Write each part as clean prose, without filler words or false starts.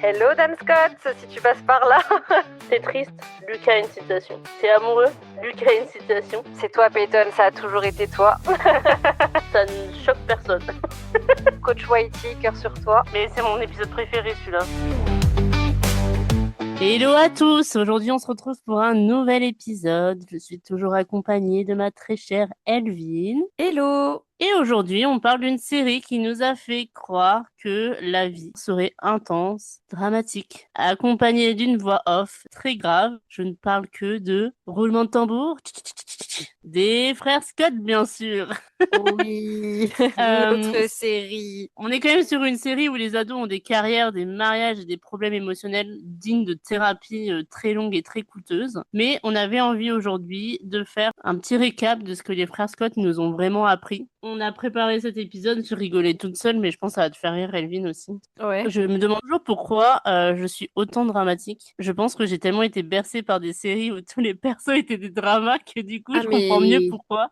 Hello Dan Scott, si tu passes par là. T'es triste, Lucas a une citation. T'es amoureux, Lucas a une citation. C'est toi Peyton, ça a toujours été toi. Ça ne choque personne. Coach Whitey, cœur sur toi. Mais c'est mon épisode préféré celui-là. Hello à tous, aujourd'hui on se retrouve pour un nouvel épisode. Je suis toujours accompagnée de ma très chère Elvin. Hello. Et aujourd'hui, on parle d'une série qui nous a fait croire que la vie serait intense, dramatique, accompagnée d'une voix off très grave. Je ne parle que de roulement de tambour, des frères Scott, bien sûr. Oui, notre série. On est quand même sur une série où les ados ont des carrières, des mariages et des problèmes émotionnels dignes de thérapie très longues et très coûteuses. Mais on avait envie aujourd'hui de faire un petit récap de ce que les frères Scott nous ont vraiment appris. On a préparé cet épisode, je rigolais toute seule, mais je pense que ça va te faire rire, Elvin, aussi. Ouais. Je me demande toujours pourquoi je suis autant dramatique. Je pense que j'ai tellement été bercée par des séries où tous les persos étaient des dramas que du coup, je comprends mieux pourquoi.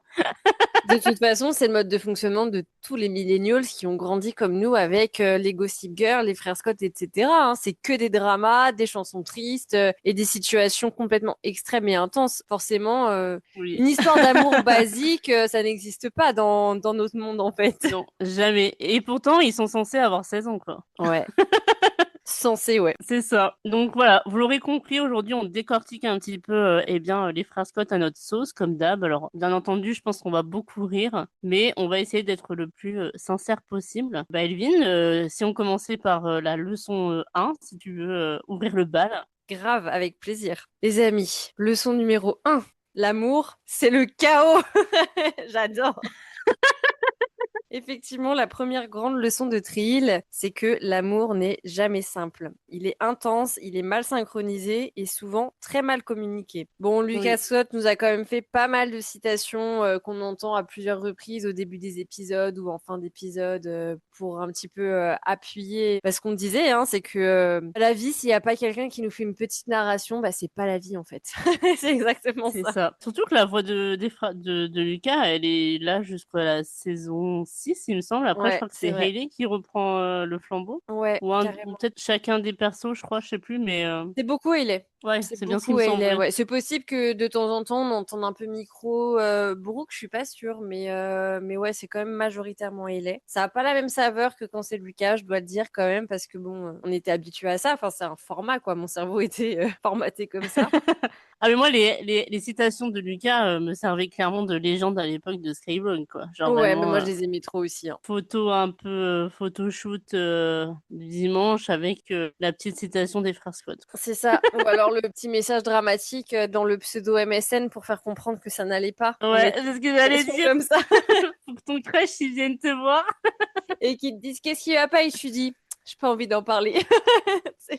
De toute façon, c'est le mode de fonctionnement de tous les millennials qui ont grandi comme nous avec les Gossip Girl, les frères Scott, etc. hein. C'est que des dramas, des chansons tristes et des situations complètement extrêmes et intenses. Forcément, Oui. une histoire d'amour basique, ça n'existe pas dans notre monde en fait. Non, jamais. Et pourtant, ils sont censés avoir 16 ans, quoi. Ouais. Censé, ouais. C'est ça. Donc voilà, vous l'aurez compris, aujourd'hui on décortique un petit peu les frères Scott à notre sauce, comme d'hab. Alors bien entendu, je pense qu'on va beaucoup rire, mais on va essayer d'être le plus sincère possible. Bah Elvin, si on commençait par la leçon 1, si tu veux ouvrir le bal. Grave, avec plaisir. Les amis, leçon numéro 1. L'amour, c'est le chaos. J'adore. Effectivement, la première grande leçon de Trill, c'est que l'amour n'est jamais simple. Il est intense, il est mal synchronisé et souvent très mal communiqué. Bon, Lucas Scott nous a quand même fait pas mal de citations qu'on entend à plusieurs reprises au début des épisodes ou en fin d'épisode pour un petit peu appuyer. Parce qu'on disait, hein, c'est que la vie, s'il n'y a pas quelqu'un qui nous fait une petite narration, bah c'est pas la vie en fait. C'est exactement C'est ça. ça. Surtout que la voix de Lucas, elle est là jusqu'à la saison 6, il me semble. Après, je Ouais, crois que c'est c'est vrai. Hayley qui reprend le flambeau. Ouais, Ou carrément. peut-être chacun des persos, je crois, je sais plus, mais C'est beaucoup Hailey. ouais, C'est c'est bien ce qui me beaucoup Hailey, semblait. ouais. C'est possible que de temps en temps on entende un peu micro Brooke, je suis pas sûre, mais ouais, c'est quand même majoritairement Hailey. Ça a pas la même saveur que quand c'est Lucas, je dois le dire quand même, parce que bon, on était habitué à ça. Enfin, c'est un format, quoi. Mon cerveau était formaté comme ça. Ah mais moi les citations de Lucas me servaient clairement de légende à l'époque de Skyblog quoi. Genre Ouais, mais vraiment moi je les aimais trop aussi. hein. photo un peu photoshoot du dimanche avec la petite citation des frères Scott. C'est ça. Ou alors le petit message dramatique dans le pseudo MSN pour faire comprendre que ça n'allait pas. On Ouais, met c'est ce que j'allais une dire. comme ça. Faut que ton crush il vienne te voir. Et qui te disent qu'est-ce qui va pas et tu dis j'ai pas envie d'en parler. C'est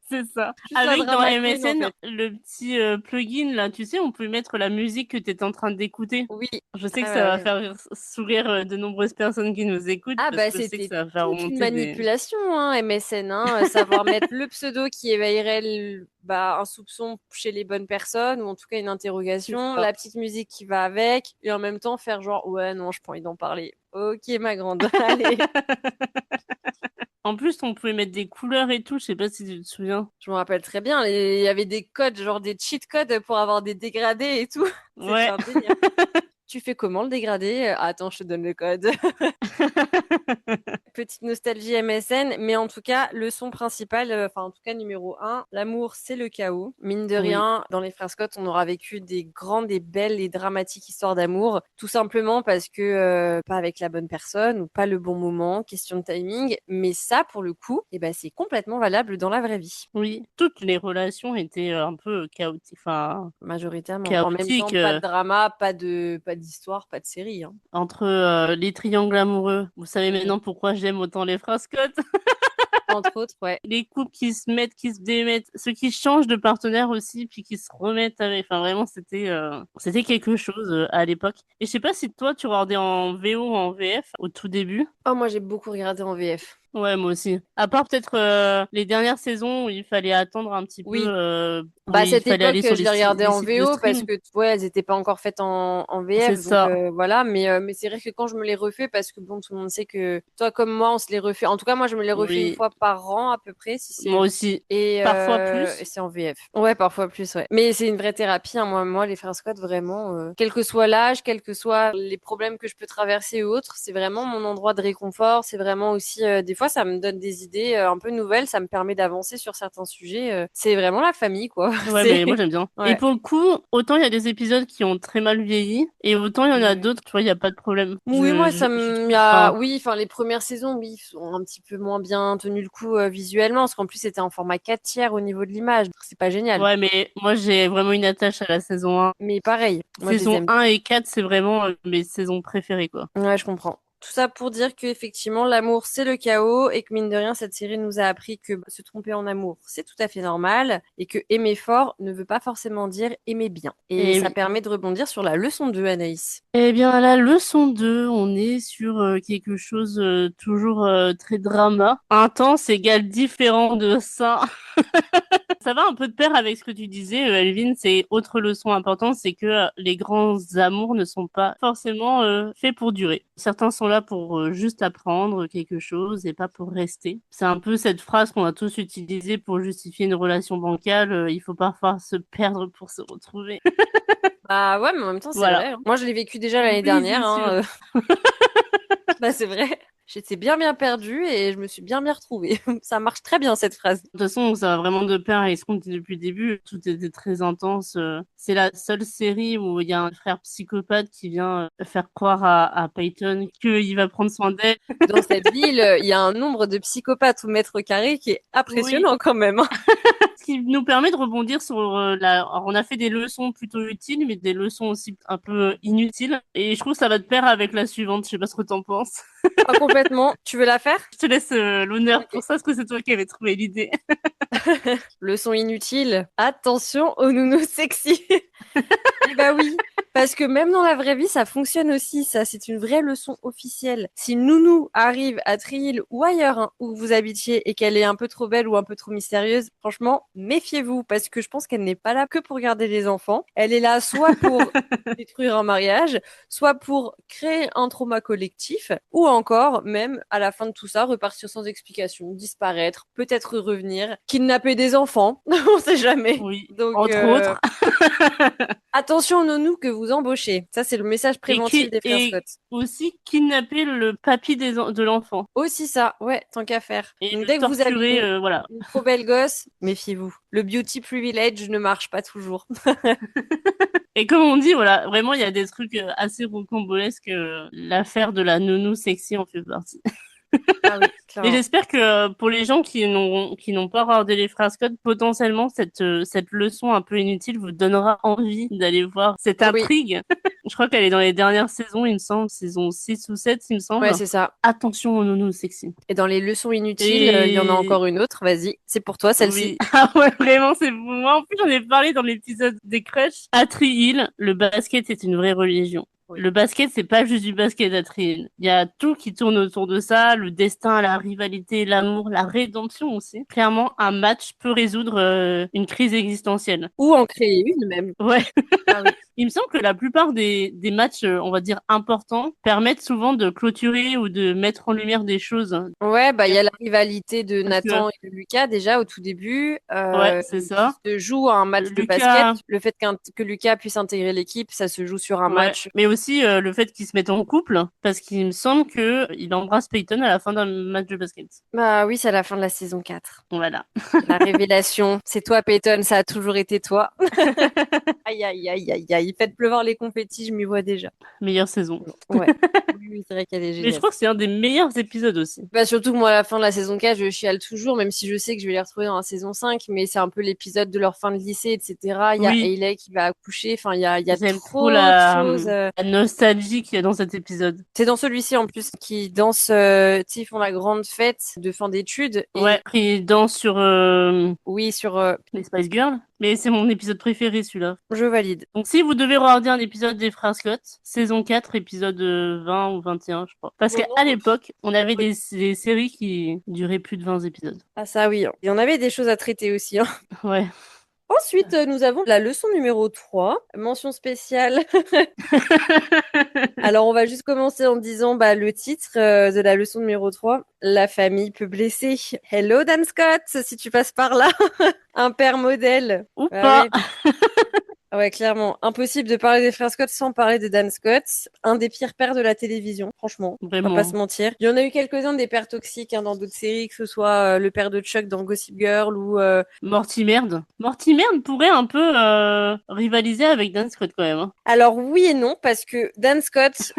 C'est ça. juste la Avec dans drama queen en MSN, fait. le petit plugin là, tu sais, on peut mettre la musique que tu es en train d'écouter. Oui. Je sais que Ah ça bah va ouais. faire sourire de nombreuses personnes qui nous écoutent Ah parce bah que je sais que c'était ça va faire toute une remonter des... manipulation hein, MSN, hein, savoir mettre le pseudo qui éveillerait bah, un soupçon chez les bonnes personnes ou en tout cas une C'est interrogation, ça. la petite musique qui va avec et en même temps faire genre ouais non j'ai pas envie d'en parler. Ok ma grande, allez. En plus, on pouvait mettre des couleurs et tout, je sais pas si tu te souviens. Je me rappelle très bien, il y avait des codes, genre des cheat codes pour avoir des dégradés et tout. C'était Ouais. un délire. Tu fais comment le dégradé? Attends, je te donne le code. Petite nostalgie MSN, mais en tout cas, leçon principale, enfin en tout cas numéro un, l'amour c'est le chaos. Mine de Oui. rien, dans les frères Scott, on aura vécu des grandes, des belles et dramatiques histoires d'amour, tout simplement parce que pas avec la bonne personne ou pas le bon moment, question de timing. Mais ça, pour le coup, eh ben, c'est complètement valable dans la vraie vie, Oui. Toutes les relations étaient un peu chaotiques. Enfin, majoritairement. En même temps, chaotiques pas de drama, pas d'histoire, pas de série. Hein. entre les triangles amoureux. Vous savez Mhm. maintenant pourquoi j'aime autant les frères Scott? Entre autres, ouais. Les couples qui se mettent, qui se démettent, ceux qui changent de partenaire aussi, puis qui se remettent avec. Enfin, vraiment, c'était quelque chose à l'époque. Et je sais pas si toi, tu regardais en VO ou en VF au tout début. Oh, moi j'ai beaucoup regardé en VF. Ouais, moi aussi. À part peut-être les dernières saisons où il fallait attendre un petit peu, Oui. où Bah, à il cette fallait époque, aller sur je les regardais les en sites de VO parce stream. que, ouais, elles étaient pas encore faites en C'est VF. Donc, ça. voilà. Mais c'est vrai que quand je me les refais, parce que bon, tout le monde sait que toi comme moi, on se les refait. En tout cas, moi, je me les refais une Oui, fois par an à peu près, si moi c'est. aussi. Et, Parfois et plus. c'est en VF. Ouais, parfois plus, ouais. Mais c'est une vraie thérapie, hein. Moi, les frères Scott, vraiment, quel que soit l'âge, quels que soient les problèmes que je peux traverser ou autres, c'est vraiment mon endroit de réconfort. C'est vraiment aussi, des fois, ça me donne des idées un peu nouvelles. Ça me permet d'avancer sur certains sujets. C'est vraiment la famille, quoi. Ouais, C'est, mais moi j'aime bien. Et ouais. pour le coup, autant il y a des épisodes qui ont très mal vieilli, et autant il y en a Ouais. d'autres, tu vois, il n'y a pas de problème. Oui, moi, ça Je me, trouve. Enfin, oui, enfin, les premières saisons, oui, sont un petit peu moins bien tenues le coup visuellement, parce qu'en plus, c'était en format 4 tiers au niveau de l'image. C'est pas génial. ouais, mais moi j'ai vraiment une attache à la saison 1. Mais pareil, moi, je les Saison aime. 1 et 4, c'est vraiment mes saisons préférées, quoi. Ouais, je comprends. Tout ça pour dire qu'effectivement, l'amour, c'est le chaos et que mine de rien, cette série nous a appris que se tromper en amour, c'est tout à fait normal et que aimer fort ne veut pas forcément dire aimer bien. Et Et ça oui. permet de rebondir sur la leçon 2, Anaïs. Eh bien, à la leçon 2, on est sur quelque chose toujours très drama. Intense égale différent de ça. Ça va un peu de pair avec ce que tu disais, Elvin. C'est autre leçon importante, c'est que les grands amours ne sont pas forcément faits pour durer. Certains sont là pour juste apprendre quelque chose et pas pour rester. C'est un peu cette phrase qu'on a tous utilisée pour justifier une relation bancale. Il faut parfois se perdre pour se retrouver. Bah ouais, mais en même temps, c'est Voilà. vrai, hein. Moi, je l'ai vécu déjà l'année Oui, dernière, c'est hein. sûr. Bah c'est vrai. J'étais bien bien perdue et je me suis bien bien retrouvée. Ça marche très bien cette phrase. De toute façon, ça va vraiment de pair avec ce qu'on dit depuis le début. Tout était très intense. C'est la seule série où il y a un frère psychopathe qui vient faire croire à Peyton qu'il va prendre soin d'elle. Dans cette ville, il y a un nombre de psychopathes au mètre carré qui est Oui, impressionnant quand même, hein. ce qui nous permet de rebondir sur la... Alors, on a fait des leçons plutôt utiles, mais des leçons aussi un peu inutiles. Et je trouve que ça va de pair avec la suivante. Je sais pas ce que t'en penses. Pas complètement. Tu veux la faire? Je te laisse l'honneur Ok. pour ça, parce que c'est toi qui avais trouvé l'idée. Leçon inutile. Attention aux nounous sexy. Eh bah oui, parce que même dans la vraie vie, ça fonctionne aussi. Ça, c'est une vraie leçon officielle. Si Nounou arrive à Triil ou ailleurs, hein, où vous habitiez et qu'elle est un peu trop belle ou un peu trop mystérieuse, franchement, méfiez-vous parce que je pense qu'elle n'est pas là que pour garder les enfants. Elle est là soit pour détruire un mariage, soit pour créer un trauma collectif, ou encore, même à la fin de tout ça, repartir sans explication, disparaître, peut-être revenir, kidnapper des enfants, on sait jamais. Oui, Donc, entre autres. attention aux nounous que vous embauchez. Ça, c'est le message préventif des frères Et Scott. aussi kidnapper le papy de l'enfant Aussi ça, ouais, tant qu'à faire. et Donc, le dès que vous avez torturer, voilà. une trop belle gosse, méfiez-vous. Le beauty privilege ne marche pas toujours. Et comme on dit, voilà, vraiment, il y a des trucs assez rocambolesques. L'affaire de la nounou sexy en fait partie. Ah oui, Et clairement. j'espère que pour les gens qui n'ont pas regardé les Frères Scott, potentiellement cette leçon un peu inutile vous donnera envie d'aller voir cette Oui, intrigue. Je crois qu'elle est dans les dernières saisons, il me semble, saison 6 ou 7, il me ouais, semble. c'est ça. Attention aux nounous sexy. Et dans les leçons inutiles, il y en a Et encore une autre. Vas-y, c'est pour toi, celle-ci. oui, ah ouais, vraiment, c'est pour moi. En plus, j'en ai parlé dans l'épisode des crèches. À Tree-Hill, le basket, c'est une vraie religion. Oui. Le basket, c'est pas juste du basket à Tree-Hill. Il y a tout qui tourne autour de ça, le destin, la rivalité, l'amour, la rédemption aussi. Clairement, un match peut résoudre une crise existentielle. Ou en créer une même. Ouais. Ah oui. Il me semble que la plupart des matchs, on va dire, importants, permettent souvent de clôturer ou de mettre en lumière des choses. Ouais, bah il y a la rivalité de Parce que, Nathan et de Lucas déjà au tout début, ouais, c'est qui ça. se joue à un match de basket. Lucas, Le fait que Lucas puisse intégrer l'équipe, ça se joue sur un ouais, match. mais aussi le fait qu'ils se mettent en couple, parce qu'il me semble que il embrasse Peyton à la fin d'un match de basket. Bah oui, c'est à la fin de la saison 4. Voilà. La révélation, c'est toi, Peyton, ça a toujours été toi. Aïe, aïe, aïe, aïe, aïe. Faites pleuvoir les confettis, je m'y vois déjà. Meilleure saison. Ouais. Oui, oui, c'est vrai qu'elle est Mais je géniale. crois que c'est un des meilleurs épisodes aussi. Bah, surtout que moi, à la fin de la saison 4, je chiale toujours, même si je sais que je vais les retrouver dans la saison 5, mais c'est un peu l'épisode de leur fin de lycée, etc. Il y a Oui, Hailey qui va accoucher, enfin, il y a j'aime trop trop de choses. la nostalgie qu'il y a dans cet épisode. C'est dans celui-ci en plus qui dansent, tu sais, ils font la grande fête de fin d'études. Et Ouais, il danse sur oui, sur les Spice Girls. Mais c'est mon épisode préféré, celui-là. je valide. Donc si vous devez regarder un épisode des Frères Scott, saison 4, épisode 20 ou 21, je crois. Parce Bon, qu'à non. l'époque, on avait des séries qui duraient plus de 20 épisodes. Ah ça oui, hein. Il y en avait des choses à traiter aussi, hein. Ouais. Ensuite, nous avons la leçon numéro 3, mention spéciale. Alors, on va juste commencer en disant le titre de la leçon numéro 3, la famille peut blesser. Hello Dan Scott, si tu passes par là. Un père modèle. Ou Ah pas. ouais. Ah ouais, clairement. Impossible de parler des frères Scott sans parler de Dan Scott. Un des pires pères de la télévision, franchement. On va Vraiment. pas se mentir. Il y en a eu quelques-uns des pères toxiques dans d'autres séries, que ce soit le père de Chuck dans Gossip Girl ou... Morty Merde. Morty Merde pourrait un peu rivaliser avec Dan Scott quand même. Hein. Alors oui et non, parce que Dan Scott,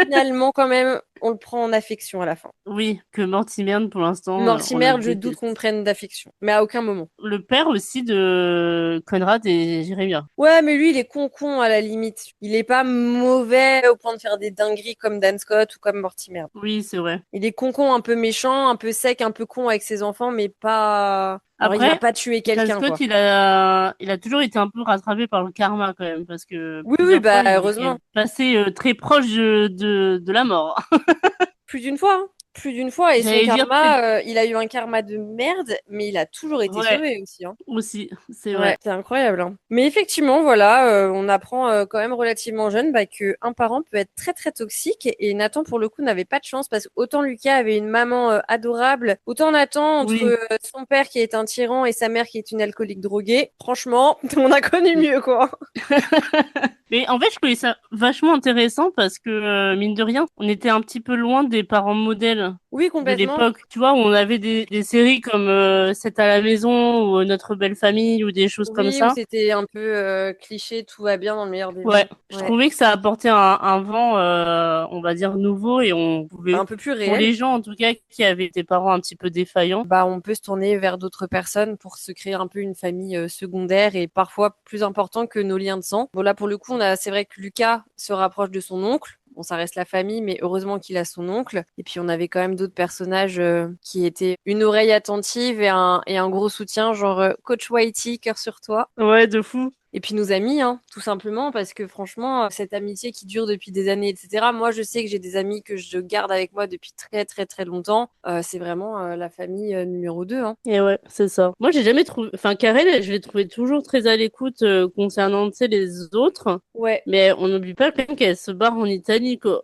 finalement, quand même, on le prend en affection à la fin. Oui, que Morty Merde pour l'instant. Morty on Merde, le je doute déteste. qu'on le prenne d'affection, mais à aucun moment. Le père aussi de Conrad et Jérémia. Ouais, mais lui, il est con à la limite. Il est pas mauvais au point de faire des dingueries comme Dan Scott ou comme Morty Merde. Oui, c'est vrai. Il est con, un peu méchant, un peu sec, un peu con avec ses enfants, mais pas... Alors, il va Après, pas tuer Dan quelqu'un, quoi. Scott, il a toujours été un peu rattrapé par le karma quand même, parce que Oui, plusieurs fois, il est quand heureusement. même passé très proche de la mort. Plus d'une fois, hein. Plus d'une fois. Et son J'allais dire très... karma, il a eu un karma de merde, mais il a toujours été Ouais, sauvé aussi, hein. aussi, c'est Ouais, vrai. c'est incroyable, hein. Mais effectivement, voilà, on apprend quand même relativement jeune que un parent peut être très très toxique et Nathan pour le coup n'avait pas de chance parce que autant Lucas avait une maman adorable, autant Nathan entre Oui. son père qui est un tyran et sa mère qui est une alcoolique droguée, franchement, on a connu mieux quoi. Mais en fait, je trouvais ça vachement intéressant parce que, mine de rien, on était un petit peu loin des parents modèles Oui, de complètement. l'époque. Tu vois, où on avait des séries comme C'est à la maison ou Notre belle famille ou des choses comme Oui, où ça. c'était un peu cliché, tout va bien dans le meilleur des Ouais, mondes. je Ouais. trouvais que ça apportait un vent, on va dire, nouveau et on Un pouvait, peu plus pour réel. les gens en tout cas qui avaient des parents un petit peu défaillants. On peut se tourner vers d'autres personnes pour se créer un peu une famille secondaire et parfois plus important que nos liens de sang. Bon, là, pour le coup, c'est vrai que Lucas se rapproche de son oncle. Bon, ça reste la famille, mais heureusement qu'il a son oncle. Et puis, on avait quand même d'autres personnages qui étaient une oreille attentive et un gros soutien, genre Coach Whitey, cœur sur toi. Ouais, de fou. Et puis nos amis, hein, tout simplement, parce que franchement, cette amitié qui dure depuis des années, etc. Moi, je sais que j'ai des amis que je garde avec moi depuis très très très longtemps. C'est vraiment la famille numéro 2, hein. Et ouais, c'est ça. Moi, j'ai jamais trouvé, enfin, Karel, je l'ai trouvé toujours très à l'écoute concernant, tu sais, les autres. Ouais. Mais on n'oublie pas quand même qu'elle se barre en Italie, quoi.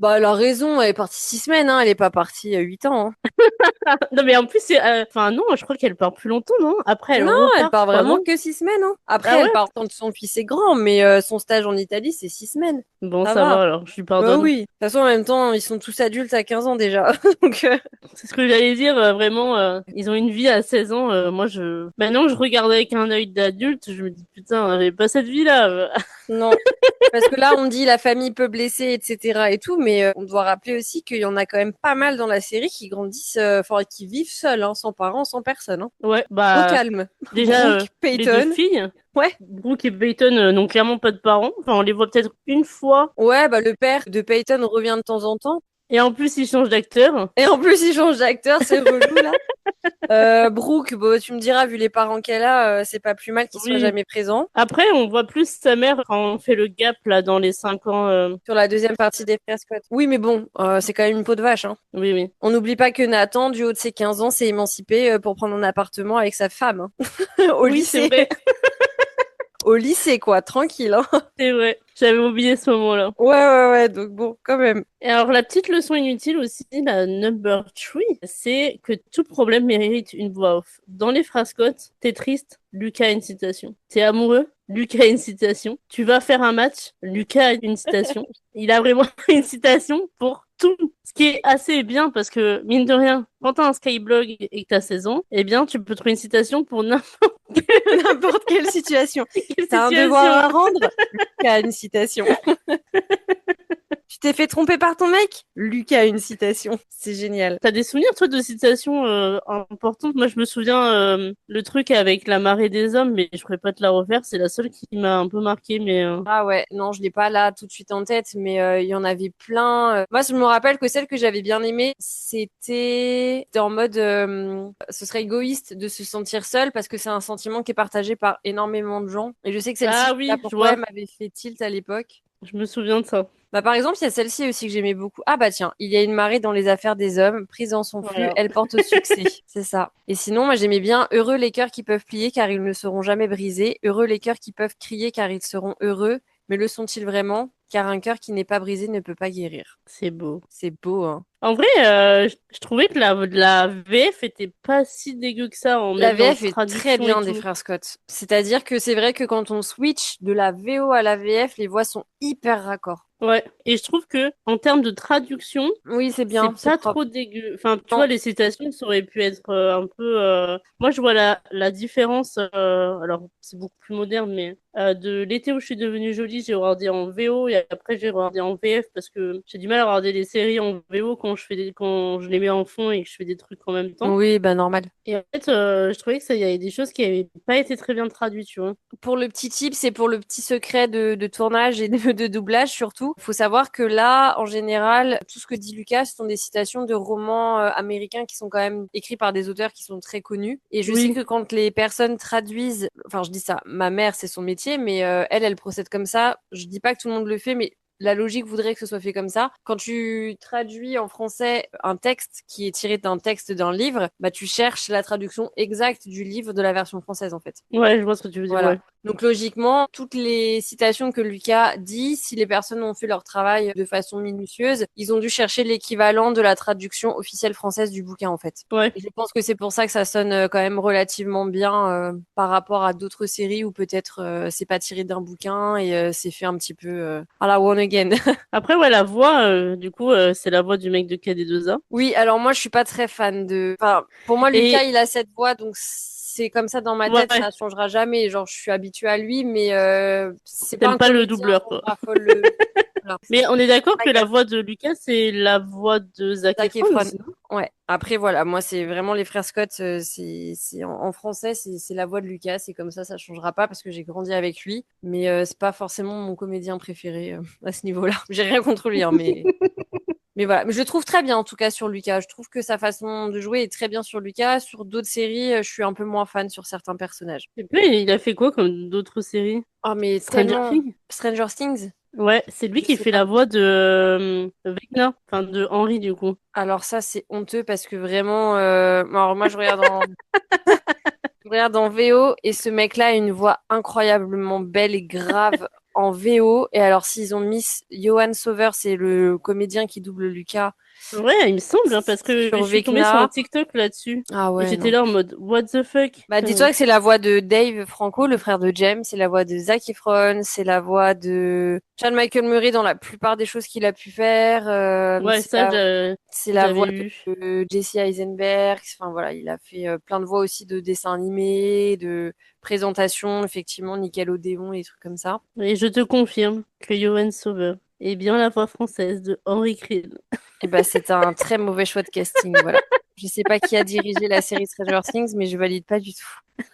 Elle a raison, elle est partie 6 semaines, hein, elle est pas partie 8 ans, hein. Non, mais en plus, enfin, non, je crois qu'elle part plus longtemps, non? Après, elle Non, elle repart, je part crois, vraiment non? que 6 semaines, hein. Après, Ah elle ouais? part quand son fils est grand, mais son stage en Italie, c'est 6 semaines. Bon, Ça ça va. va, alors, je lui Bah pardonne. oui. De toute façon, en même temps, ils sont tous adultes à 15 ans déjà. Donc, C'est ce que j'allais dire, vraiment, ils ont une vie à 16 ans. Maintenant, je regarde avec un œil d'adulte, je me dis, putain, j'avais pas cette vie-là. non. Parce que là, on dit la famille peut blesser, etc. et tout, mais on doit rappeler aussi qu'il y en a quand même pas mal dans la série qui grandissent, enfin, qui vivent seuls, hein, sans parents, sans personne, hein. Ouais, Au bah, calme. déjà, Brooke, les deux Peyton. filles, Ouais. Brooke et Peyton, n'ont clairement pas de parents. Enfin, on les voit peut-être une fois. Ouais, le père de Peyton revient de temps en temps. Et en plus, ils changent d'acteur. Et en plus, il change d'acteur, c'est relou, là. Brooke, tu me diras, vu les parents qu'elle a, c'est pas plus mal qu'il soit Oui. jamais présent. Après, on voit plus sa mère quand on fait le gap, là, dans les 5 ans. Sur la deuxième partie des frères Scott. Oui, mais bon, c'est quand même une peau de vache, hein. Oui, oui. On n'oublie pas que Nathan, du haut de ses 15 ans, s'est émancipé pour prendre un appartement avec sa femme, hein. Au Oui, c'est lycée. vrai. Au lycée, quoi, tranquille, hein. C'est vrai. J'avais oublié ce moment-là. Ouais, donc bon, quand même. Et alors, la petite leçon inutile aussi, la number 3, c'est que tout problème mérite une voix off. Dans les phrases Scott, t'es triste, Lucas a une citation. T'es amoureux, Lucas a une citation. Tu vas faire un match, Lucas a une citation. Il a vraiment une citation pour tout. Ce qui est assez bien parce que, mine de rien, quand t'as un Skyblog et que t'as 16 ans, eh bien, tu peux trouver une citation pour N'importe quelle situation. quelle T'as un situation. devoir à rendre, Lucas a une citation. Tu t'es fait tromper par ton mec? Lucas a une citation. C'est génial. T'as des souvenirs, toi, de citations importantes? Moi, je me souviens le truc avec la marée des hommes, mais je pourrais pas te la refaire. C'est la seule qui m'a un peu marqué, mais Ah ouais, non, je l'ai pas là tout de suite en tête, mais il y en avait plein. Moi, je me rappelle que celle que j'avais bien aimée, c'était en mode, ce serait égoïste de se sentir seul parce que c'est un sentiment qui est partagé par énormément de gens. Et je sais que celle-ci, je ah sais pas oui, je pourquoi, elle vois. m'avait fait tilt à l'époque. Je me souviens de ça. Bah, par exemple, il y a celle-ci aussi que j'aimais beaucoup. Ah bah tiens, il y a une marée dans les affaires des hommes, prise dans son flux, Voilà. elle porte au succès. C'est ça. Et sinon, moi j'aimais bien heureux les cœurs qui peuvent plier car ils ne seront jamais brisés, heureux les cœurs qui peuvent crier car ils seront heureux, mais le sont-ils vraiment? Car un cœur qui n'est pas brisé ne peut pas guérir. C'est beau. C'est beau, hein. En vrai, je trouvais que la VF était pas si dégueu que ça, La même dans VF est très traduction et bien des tout. frères Scott. C'est-à-dire que c'est vrai que quand on switch de la VO à la VF, les voix sont hyper raccords. Ouais. Et je trouve que, en termes de traduction, Oui, c'est c'est bien, c'est pas propre. trop dégueu. Enfin, tu Non, vois, les citations, ça aurait pu être un peu. Moi, je vois la différence. Alors, c'est beaucoup plus moderne, mais de l'été où je suis devenue jolie, j'ai regardé en VO et après j'ai regardé en VF parce que j'ai du mal à regarder les séries en VO quand je les mets en fond et que je fais des trucs en même temps. oui, bah normal. Et en fait, je trouvais que ça, il y avait des choses qui avaient pas été très bien traduites, tu vois. Pour le petit tip, c'est pour le petit secret de tournage et de doublage surtout. Il faut savoir que là, en général, tout ce que dit Lucas, ce sont des citations de romans américains qui sont quand même écrits par des auteurs qui sont très connus. Et je sais Oui. que quand les personnes traduisent, enfin je dis ça, ma mère c'est son métier, mais elle procède comme ça. Je dis pas que tout le monde le fait, mais la logique voudrait que ce soit fait comme ça. Quand tu traduis en français un texte qui est tiré d'un texte d'un livre, bah tu cherches la traduction exacte du livre de la version française en fait. Ouais, je vois ce que tu veux dire, Voilà. ouais. Donc logiquement, toutes les citations que Lucas dit, si les personnes ont fait leur travail de façon minutieuse, ils ont dû chercher l'équivalent de la traduction officielle française du bouquin en fait. Ouais. Et je pense que c'est pour ça que ça sonne quand même relativement bien par rapport à d'autres séries où peut-être c'est pas tiré d'un bouquin et c'est fait un petit peu à la one again. Après, ouais, la voix, du coup, c'est la voix du mec de KD2A. Oui, alors moi je suis pas très fan de. Enfin, pour moi Lucas Et il a cette voix donc c'est comme ça dans ma tête, ouais, ça changera jamais. Genre je suis habituée à lui, mais c'est pas t'aimes un pas le comédien doubleur, dont quoi. je raffole le. Voilà. Mais on est d'accord que la voix de Lucas, c'est la voix de Zac Zac Efron Efron. aussi, non? Ouais. Après voilà, moi c'est vraiment les frères Scott, c'est en français c'est la voix de Lucas, c'est comme ça changera pas parce que j'ai grandi avec lui, mais c'est pas forcément mon comédien préféré à ce niveau-là. J'ai rien contre lui, hein, mais voilà, mais je le trouve très bien en tout cas sur Lucas. Je trouve que sa façon de jouer est très bien sur Lucas. Sur d'autres séries, je suis un peu moins fan sur certains personnages. Et puis, il a fait quoi comme d'autres séries? Oh, mais Stranger tellement. Things? Stranger Things? Ouais, c'est lui Je qui sais fait pas. la voix de Vecna, enfin de Henry, du coup. Alors ça, c'est honteux parce que vraiment, alors moi, je regarde en VO et ce mec-là a une voix incroyablement belle et grave en VO. Et alors, s'ils ont mis Johan Sauver, c'est le comédien qui double Lucas, Ouais, il me semble, hein, parce que je sur suis tombée sur un Vecna. TikTok là-dessus. Ah Et ouais, j'étais non. là en mode, what the fuck? Bah, dis-toi que c'est la voix de Dave Franco, le frère de James, c'est la voix de Zac Efron, c'est la voix de Chad Michael Murray dans la plupart des choses qu'il a pu faire, Ouais, ça, c'est la j'avais voix eu. de Jesse Eisenberg, enfin voilà, il a fait plein de voix aussi de dessins animés, de présentations, effectivement, Nickelodeon et des trucs comme ça. Et je te confirme que Johan Sauver est bien la voix française de Henry Krill. Et bah, c'est un très mauvais choix de casting, voilà. Je sais pas qui a dirigé la série Stranger Things, mais je valide pas du tout.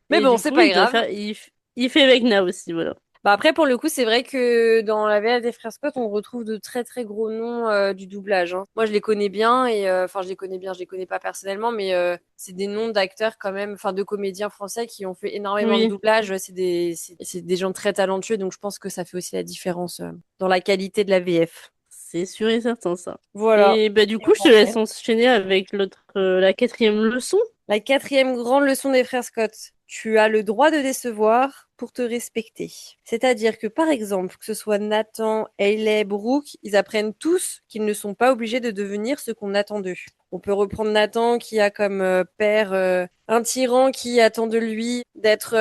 Mais Et bon, du c'est coup, pas grave. il fait Vecna aussi, voilà. Bah après, pour le coup, c'est vrai que dans la VF des Frères Scott, on retrouve de très très gros noms du doublage, hein. Moi, je les connais bien et enfin, je les connais bien, je les connais pas personnellement, mais c'est des noms d'acteurs quand même, enfin de comédiens français qui ont fait énormément de Oui, doublage. C'est des gens très talentueux, donc je pense que ça fait aussi la différence dans la qualité de la VF. c'est sûr et certain ça. Voilà. Et bah du coup, je te laisse enchaîner avec la quatrième leçon. La quatrième grande leçon des frères Scott. Tu as le droit de décevoir pour te respecter. C'est-à-dire que, par exemple, que ce soit Nathan, Hailey, Brooke, ils apprennent tous qu'ils ne sont pas obligés de devenir ce qu'on attend d'eux. On peut reprendre Nathan qui a comme père un tyran qui attend de lui d'être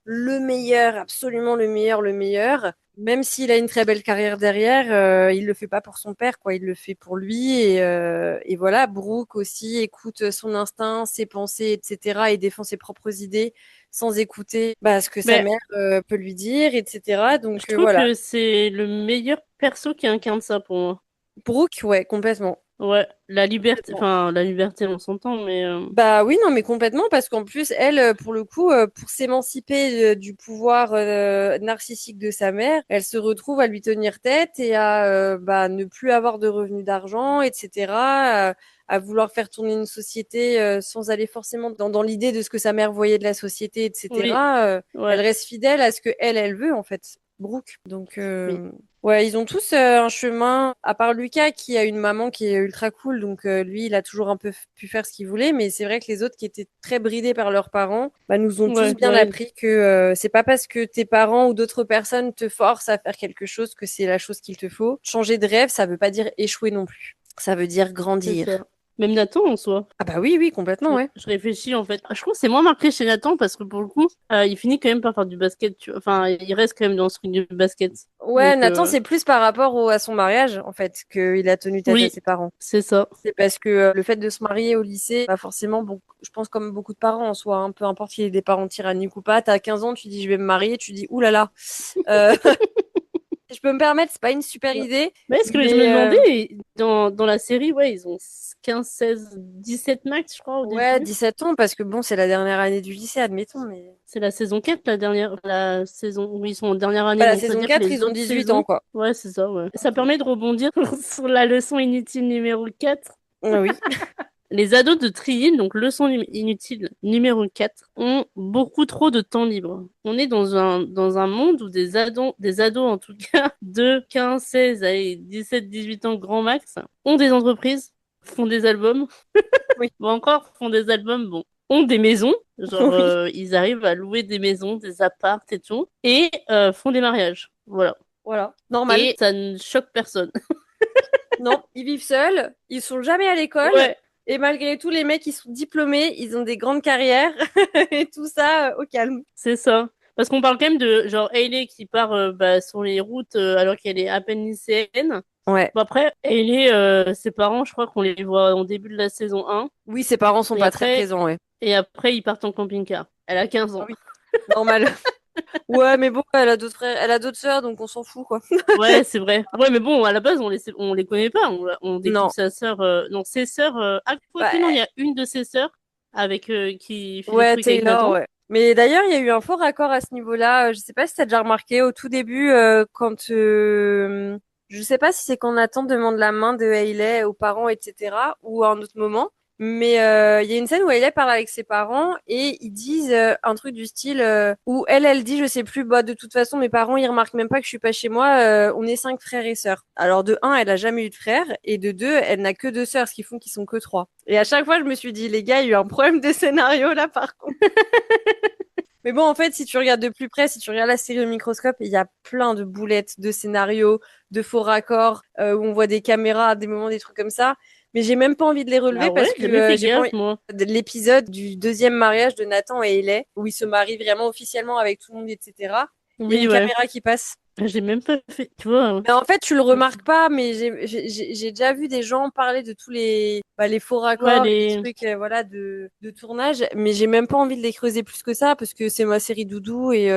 le meilleur, absolument le meilleur, Même s'il a une très belle carrière derrière, il le fait pas pour son père, quoi. Il le fait pour lui et voilà. Brooke aussi écoute son instinct, ses pensées, etc. et défend ses propres idées sans écouter ce que sa Mais mère peut lui dire, etc. je Donc trouve voilà. que c'est le meilleur perso qui incarne ça pour moi. Brooke, ouais, complètement. Ouais, Complètement. la liberté, on s'entend, mais Bah oui, non, mais complètement, parce qu'en plus, elle, pour le coup, pour s'émanciper du pouvoir narcissique de sa mère, elle se retrouve à lui tenir tête et à ne plus avoir de revenus d'argent, etc., à vouloir faire tourner une société sans aller forcément dans l'idée de ce que sa mère voyait de la société, oui, etc. Elle ouais, reste fidèle à ce que elle veut, en fait, Brooke. Donc, oui, ouais, ils ont tous un chemin, à part Lucas qui a une maman qui est ultra cool, donc lui, il a toujours un peu pu faire ce qu'il voulait, mais c'est vrai que les autres qui étaient très bridés par leurs parents, nous ont tous ouais, bien bah oui, appris que c'est pas parce que tes parents ou d'autres personnes te forcent à faire quelque chose que c'est la chose qu'il te faut. Changer de rêve, ça veut pas dire échouer non plus. Ça veut dire c'est ça. grandir. Même Nathan en soi. Ah bah oui, oui, complètement, ouais. Je réfléchis en fait. Je trouve que c'est moins marqué chez Nathan parce que pour le coup, il finit quand même par faire du basket. Enfin, il reste quand même dans ce truc du basket. Ouais, Donc, Nathan, c'est plus par rapport à son mariage, en fait, qu'il a tenu tête à oui, ses parents. c'est ça. C'est parce que le fait de se marier au lycée, pas forcément, bon, je pense comme beaucoup de parents en soi, peu importe qu'il y ait des parents tyranniques ou pas, t'as 15 ans, tu dis je vais me marier, tu dis ouh là là, euh, si je peux me permettre, c'est pas une super Ouais. idée, Mais est-ce que je me mais demandais, dans la série, ouais, ils ont 15, 16, 17 max, je crois, au ouais, début. 17 ans, parce que bon, c'est la dernière année du lycée, admettons, mais C'est la saison 4 la dernière, la saison où ils sont en dernière année, voilà, donc ça veut saison dire que 4 les ils ont autres 18 ans, saisons, quoi. ouais, c'est ça, ouais. Ça permet de rebondir sur la leçon inutile numéro 4. Ah oui, Les ados de Triil, donc leçon inutile numéro 4, ont beaucoup trop de temps libre. On est dans un monde où des ados en tout cas, de 15, 16, allez, 17, 18 ans grand max, ont des entreprises, font des albums, oui, ou encore font des albums, bon, ont des maisons, genre oui, ils arrivent à louer des maisons, des apparts et tout, et font des mariages. Voilà. voilà, normal. Et ça ne choque personne. Non, ils vivent seuls, ils sont jamais à l'école, Ouais, et malgré tout, les mecs, ils sont diplômés, ils ont des grandes carrières, et tout ça au calme. c'est ça. Parce qu'on parle quand même de genre Hailey qui part sur les routes alors qu'elle est à peine lycéenne. Ouais. Bon, après, Hailey, ses parents, je crois qu'on les voit au début de la saison 1. Oui, ses parents sont Et pas très après, présents, ouais. et après ils partent en camping-car. Elle a 15 Ah ans. oui, normal. Ouais, mais bon, elle a d'autres frères, elle a d'autres sœurs, donc on s'en fout, quoi. Ouais, c'est vrai. Ouais, mais bon, à la base, on les connaît pas. On découvre Non. sa sœur. Non, ses sœurs. Ah, Bah, quoique non, il y a une de ses sœurs avec qui fait des ouais, trucs avec Taylor, Nathan. ouais. Mais d'ailleurs, il y a eu un fort raccord à ce niveau-là. Je sais pas si t'as déjà remarqué au tout début, je sais pas si c'est quand Nathan demande la main de Hailey aux parents, etc., ou à un autre moment. Mais il y a une scène où Hailey parle avec ses parents et ils disent un truc du style où elle dit, je sais plus, bah de toute façon mes parents ils remarquent même pas que je suis pas chez moi. On est 5 frères et sœurs. Alors de un, elle a jamais eu de frère et de deux, elle n'a que deux sœurs, ce qui font qu'ils sont que trois. Et à chaque fois, je me suis dit, les gars, il y a eu un problème de scénario là par contre. Mais bon, en fait, si tu regardes de plus près, si tu regardes la série au microscope, il y a plein de boulettes, de scénarios, de faux raccords, où on voit des caméras à des moments, des trucs comme ça. Mais j'ai même pas envie de les Ah relever ouais, parce j'ai que jamais fait j'ai pas envie gaffe, moi. de l'épisode du deuxième mariage de Nathan et Hailey, où ils se marient vraiment officiellement avec tout le monde, etc. Il y a Oui, une ouais. caméra qui passe. J'ai même pas fait. Tu vois. Mais en fait, tu le remarques pas, mais j'ai déjà vu des gens parler de tous les faux Ouais, raccords et les trucs voilà de tournage, mais j'ai même pas envie de les creuser plus que ça parce que c'est ma série doudou et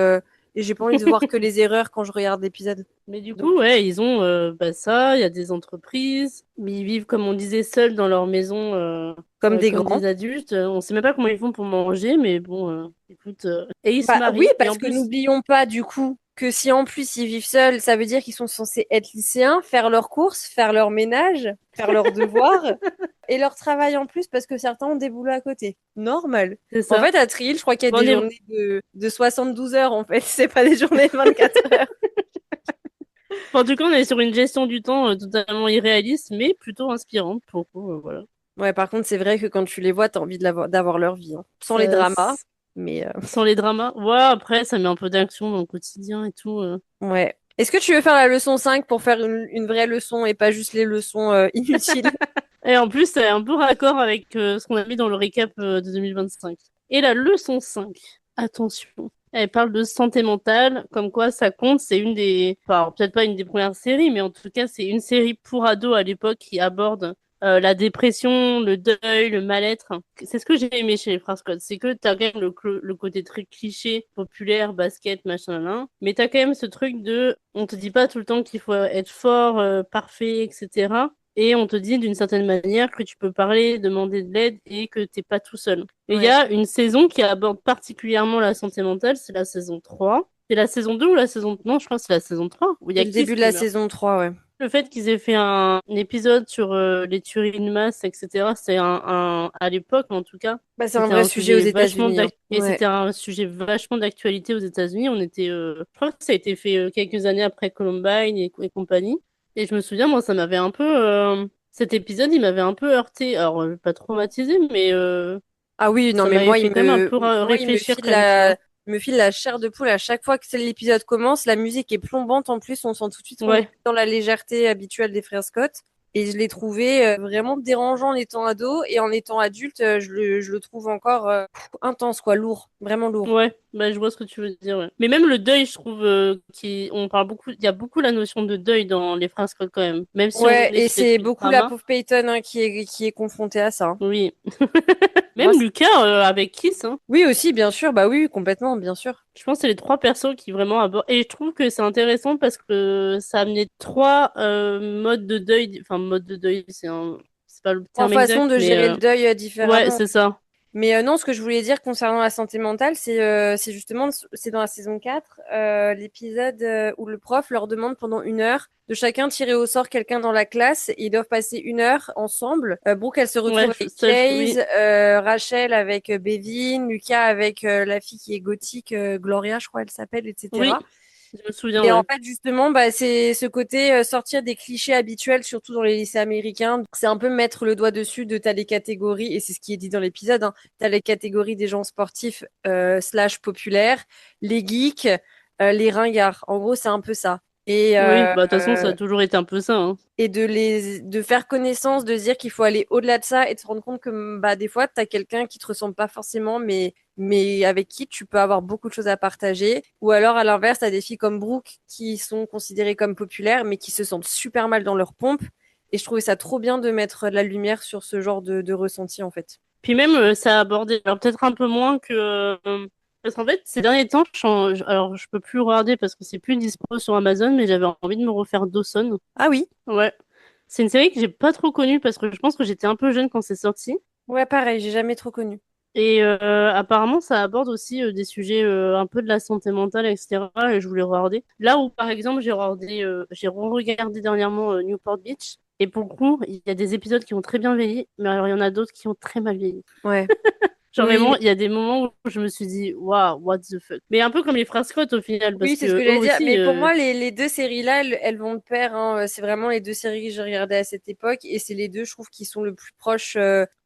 j'ai pas envie de voir que les erreurs quand je regarde l'épisode. Mais du Donc coup, ouais, ils ont ça, il y a des entreprises, mais ils vivent, comme on disait, seuls dans leur maison, comme des comme grands. des adultes. On sait même pas comment ils font pour manger, mais bon, écoute. Et ils se Bah oui, marient, et en parce que plus, n'oublions pas du coup que si en plus ils vivent seuls, ça veut dire qu'ils sont censés être lycéens, faire leurs courses, faire leur ménage, faire leurs devoirs et leur travail en plus parce que certains ont des boulots à côté. Normal. c'est En ça. fait, à Triil, je crois qu'il y a Bon, des journées de 72 heures en fait, c'est pas des journées de 24 heures. En tout cas, on est sur une gestion du temps totalement irréaliste, mais plutôt inspirante pour le coup, voilà. Ouais, par contre, c'est vrai que quand tu les vois, t'as envie d'avoir leur vie, hein. Sans les Ça, dramas, mais sans les dramas. Ouais, après, ça met un peu d'action dans le quotidien et tout. ouais. Est-ce que tu veux faire la leçon 5 pour faire une vraie leçon et pas juste les leçons inutiles? Et en plus, c'est un peu raccord avec ce qu'on a mis dans le récap de 2025. Et la leçon 5. Attention. Elle parle de santé mentale, comme quoi ça compte. C'est une des, enfin, peut-être pas une des premières séries, mais en tout cas, c'est une série pour ados à l'époque qui aborde la dépression, le deuil, le mal-être. C'est ce que j'ai aimé chez les Frères Scott. C'est que t'as quand même le côté très cliché, populaire, basket, machin, là. Mais t'as quand même ce truc de, on te dit pas tout le temps qu'il faut être fort, parfait, etc. Et on te dit d'une certaine manière que tu peux parler, demander de l'aide et que t'es pas tout seul. Et il y Ouais. a une saison qui aborde particulièrement la santé mentale, c'est la saison 3. C'est la saison 2 ou la saison... Non, je crois que c'est la saison 3, où il y C'est a le Keith début de qui la meurt. saison 3, ouais. Le fait qu'ils aient fait un épisode sur les tueries de masse, etc., c'est à l'époque, en tout cas, Bah, c'est un c'était vrai un sujet aux sujet vachement États-Unis, hein. et Ouais. c'était un sujet vachement d'actualité aux États-Unis. On était, je crois que ça a été fait quelques années après Columbine et compagnie. Et je me souviens, moi, ça m'avait un peu, cet épisode, il m'avait un peu heurté. Alors, pas traumatisé, mais Ah oui, non, ça mais m'avait fait quand même un peu moi, réfléchir quand même, tu vois. il me file la chair de poule à chaque fois que l'épisode commence. La musique est plombante en plus. On sent tout de suite qu'on est Ouais, dans la légèreté habituelle des frères Scott. Et je l'ai trouvé vraiment dérangeant en étant ado. Et en étant adulte, je le trouve encore intense, quoi, lourd, vraiment lourd. ouais, bah, je vois ce que tu veux dire, ouais. Mais même le deuil, je trouve on parle beaucoup, il y a beaucoup la notion de deuil dans les phrases quand même. Même si on Ouais, est et sur des c'est trucs beaucoup la drama, pauvre Peyton hein, qui est confrontée à ça, hein. oui. Moi, Même Lucas avec Kiss, hein. oui aussi, bien sûr. Bah oui, complètement, bien sûr. Je pense que c'est les trois persos qui vraiment abordent. Et je trouve que c'est intéressant parce que ça a amené trois modes de deuil. Enfin, mode de deuil, c'est pas le Trois terme façons exact, de mais gérer le deuil ouais, différemment. c'est ça. Mais non, ce que je voulais dire concernant la santé mentale, c'est justement, c'est dans la saison 4, l'épisode où le prof leur demande pendant 1 heure de chacun tirer au sort quelqu'un dans la classe et ils doivent passer 1 heure ensemble. Brooke, elle se retrouve Ouais, avec ça, oui. Chase, Rachel avec Bevin, Lucas avec la fille qui est gothique, Gloria, je crois elle s'appelle, Oui, etc. je me souviens, Et en ouais. fait, justement, bah, c'est ce côté sortir des clichés habituels, surtout dans les lycées américains. C'est un peu mettre le doigt dessus de t'as les catégories, et c'est ce qui est dit dans l'épisode, hein. T'as les catégories des gens sportifs slash populaires, les geeks, les ringards. En gros, c'est un peu ça. Et, Oui, bah, de toute façon, ça a toujours été un peu ça, hein. et de faire connaissance, de se dire qu'il faut aller au-delà de ça et de se rendre compte que bah, des fois, tu as quelqu'un qui te ressemble pas forcément, mais avec qui tu peux avoir beaucoup de choses à partager. Ou alors, à l'inverse, tu as des filles comme Brooke qui sont considérées comme populaires, mais qui se sentent super mal dans leur pompe. Et je trouvais ça trop bien de mettre de la lumière sur ce genre de ressenti, en fait. Puis même, ça a abordé, alors peut-être un peu moins que... parce qu'en fait, ces derniers temps, alors je peux plus regarder parce que c'est plus dispo sur Amazon, mais j'avais envie de me refaire Dawson. Ah oui, Ouais. C'est une série que j'ai pas trop connue parce que je pense que j'étais un peu jeune quand c'est sorti. ouais, pareil, j'ai jamais trop connu. Et apparemment, ça aborde aussi des sujets un peu de la santé mentale, etc. Et je voulais regarder. Là où, par exemple, j'ai re-regardé dernièrement Newport Beach. Et pour le coup, il y a des épisodes qui ont très bien vieilli, mais alors il y en a d'autres qui ont très mal vieilli. Ouais. Genre Oui, vraiment, il y a des moments où je me suis dit, waouh, what the fuck. Mais un peu comme les frères Scott au final, parce oui, c'est ce que que eux j'allais dire. aussi, Mais pour moi, les deux séries-là, elles vont de pair, hein. C'est vraiment les deux séries que j'ai regardées à cette époque. Et c'est les deux, je trouve, qui sont le plus proches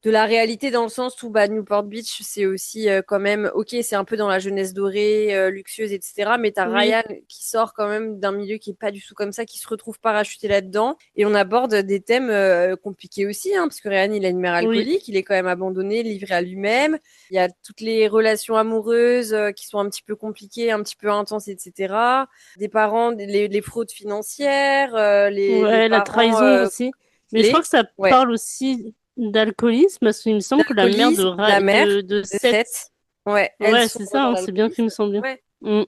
de la réalité dans le sens où bah, Newport Beach, c'est aussi quand même, ok, c'est un peu dans la jeunesse dorée, luxueuse, etc. Mais t'as oui, Ryan qui sort quand même d'un milieu qui est pas du tout comme ça, qui se retrouve parachuté là-dedans. Et on aborde des thèmes compliqués aussi, hein, parce que Ryan, il a une mère oui, alcoolique, il est quand même abandonné, livré à lui-même. Il y a toutes les relations amoureuses qui sont un petit peu compliquées, un petit peu intenses, etc. Des parents, les fraudes financières, les ouais, la parents trahison aussi. Mais je crois clés. que ça Ouais. parle aussi d'alcoolisme, parce qu'il me semble que la mère D'alcoolisme, la mère de de Seth. Seth. Ouais, elle Ouais, c'est sombre ça, dans hein, c'est bien qu'il me l'alcoolisme. semble bien. Ouais. Mm,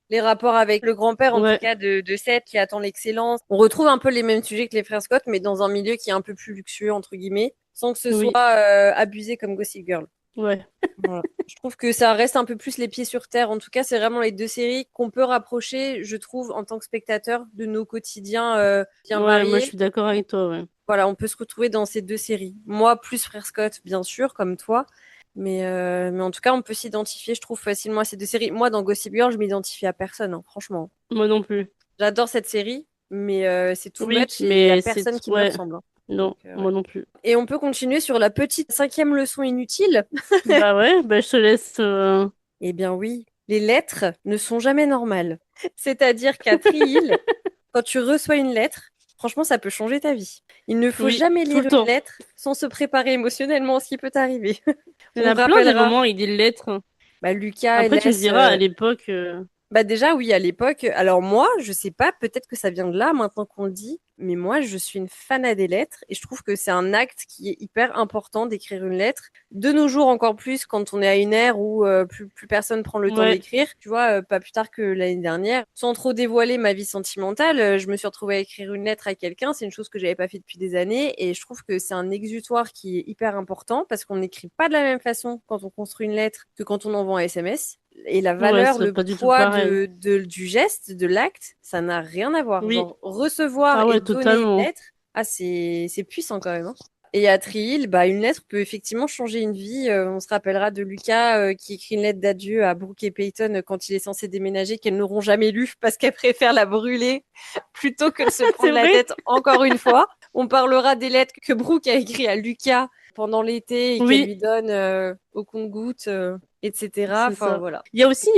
Les rapports avec le grand-père, en tout ouais, cas, de Seth, qui attend l'excellence. On retrouve un peu les mêmes sujets que les frères Scott, mais dans un milieu qui est un peu plus luxueux, entre guillemets, sans que ce soit oui, abusé comme Gossip Girl. ouais. Voilà. Je trouve que ça reste un peu plus les pieds sur terre. En tout cas, c'est vraiment les deux séries qu'on peut rapprocher, je trouve, en tant que spectateur, de nos quotidiens bien Ouais, moi je variés. suis d'accord avec toi, ouais. Voilà, on peut se retrouver dans ces deux séries. Moi, plus Frère Scott, bien sûr, comme toi. Mais en tout cas, on peut s'identifier, je trouve, facilement à ces deux séries. Moi, dans Gossip Girl, je m'identifie à personne, hein, franchement. Moi non plus. J'adore cette série, mais c'est too Oui, much et il n'y a mais personne qui me ouais, ressemble, hein. non, Donc, ouais. moi non plus. Et on peut continuer sur la petite cinquième leçon inutile. Bah ouais, bah je te laisse. Eh bien oui, les lettres ne sont jamais normales. C'est-à-dire qu'à Triil, quand tu reçois une lettre, franchement, ça peut changer ta vie. Il ne faut Oui, jamais tout lire le une temps. lettre sans se préparer émotionnellement à ce qui peut t'arriver. Il y en On a plein des rappellera. moments où il dit lettres. Bah, Lucas et Après, tu me Lass, diras, à l'époque, bah déjà oui, à l'époque. Alors moi, je sais pas, peut-être que ça vient de là maintenant qu'on le dit, mais moi je suis une fan des lettres et je trouve que c'est un acte qui est hyper important d'écrire une lettre. De nos jours encore plus quand on est à une ère où plus personne prend le temps ouais, d'écrire. Tu vois, pas plus tard que l'année dernière, sans trop dévoiler ma vie sentimentale, je me suis retrouvée à écrire une lettre à quelqu'un. C'est une chose que j'avais pas fait depuis des années et je trouve que c'est un exutoire qui est hyper important parce qu'on n'écrit pas de la même façon quand on construit une lettre que quand on envoie un SMS et la ouais, valeur, c'est le pas du tout poids pareil. du geste, de l'acte, ça n'a rien à voir. Oui, Genre, recevoir ah et ouais, donner une totalement. lettre, ah, c'est puissant quand même, hein. Et à Triil, bah, une lettre peut effectivement changer une vie. On se rappellera de Lucas qui écrit une lettre d'adieu à Brooke et Peyton quand il est censé déménager, qu'elles n'auront jamais lue parce qu'elle préfère la brûler plutôt que de se C'est prendre la vrai? tête encore une fois. On parlera des lettres que Brooke a écrites à Lucas pendant l'été et qu'elle Oui, lui donne au compte-gouttes, etc. c'est Enfin, ça. voilà. Il y a aussi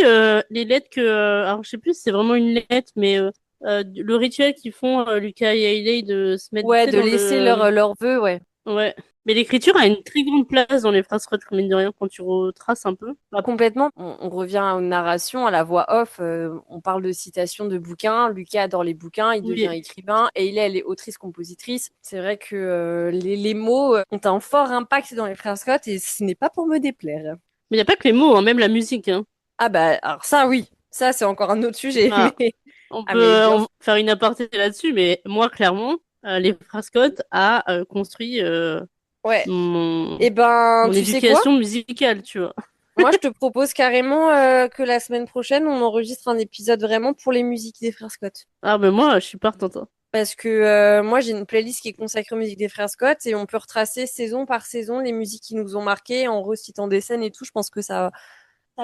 les lettres que, alors je sais plus si c'est vraiment une lettre, mais le rituel qu'ils font, Lucas et Hailey, de se mettre, tu Ouais, sais, de dans laisser le... leur vœu, ouais. Ouais. Mais l'écriture a une très grande place dans les phrases comme mine de rien, quand tu retraces un peu. Bah, Complètement. On revient aux narrations, à la voix off. On parle de citations de bouquins. Lucas adore les bouquins, il devient oui. écrivain. Et elle est autrice-compositrice. C'est vrai que les mots ont un fort impact dans les frères Scott et ce n'est pas pour me déplaire. Mais il n'y a pas que les mots, hein, même la musique, hein. Ah bah, alors ça, oui. Ça, c'est encore un autre sujet. Enfin, Mais... on Ah peut mais bien sûr. faire une aparté là-dessus, mais moi, clairement, les frères Scott a construit Ouais. mon, Eh ben, mon tu sais quoi? éducation musicale, tu vois. Moi, je te propose carrément que la semaine prochaine, on enregistre un épisode vraiment pour les musiques des frères Scott. Ah, mais moi, je suis partante, hein. Parce que moi, j'ai une playlist qui est consacrée aux musiques des frères Scott et on peut retracer saison par saison les musiques qui nous ont marqués en recitant des scènes et tout. Je pense que ça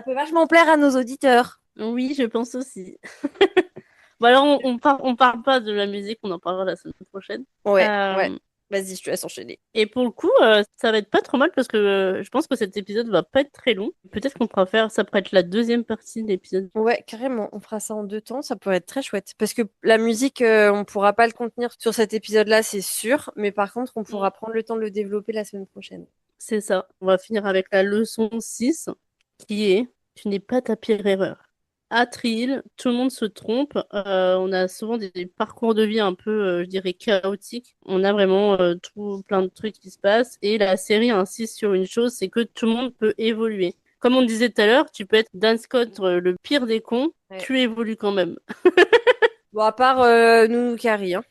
peut vachement plaire à nos auditeurs. Oui, je pense aussi. Bon, alors, on parle pas de la musique, on en parlera la semaine prochaine. Ouais, ouais. Euh, Vas-y, je te laisse enchaîner. et pour le coup, ça va être pas trop mal parce que je pense que cet épisode va pas être très long. Peut-être qu'on pourra faire, ça pourrait être la deuxième partie de l'épisode. Ouais, carrément. On fera ça en deux temps. Ça pourrait être très chouette. Parce que la musique, on pourra pas le contenir sur cet épisode-là, c'est sûr. Mais par contre, on Mm. pourra prendre le temps de le développer la semaine prochaine. C'est ça. On va finir avec la leçon 6 qui est tu n'es pas ta pire erreur. À Trill, tout le monde se trompe. On a souvent des parcours de vie un peu, je dirais, chaotiques. On a vraiment tout plein de trucs qui se passent. Et la série insiste sur une chose, c'est que tout le monde peut évoluer. Comme on disait tout à l'heure, tu peux être Dan Scott, le pire des cons, Ouais. tu évolues quand même. Bon, à part Nounou Carrie, hein.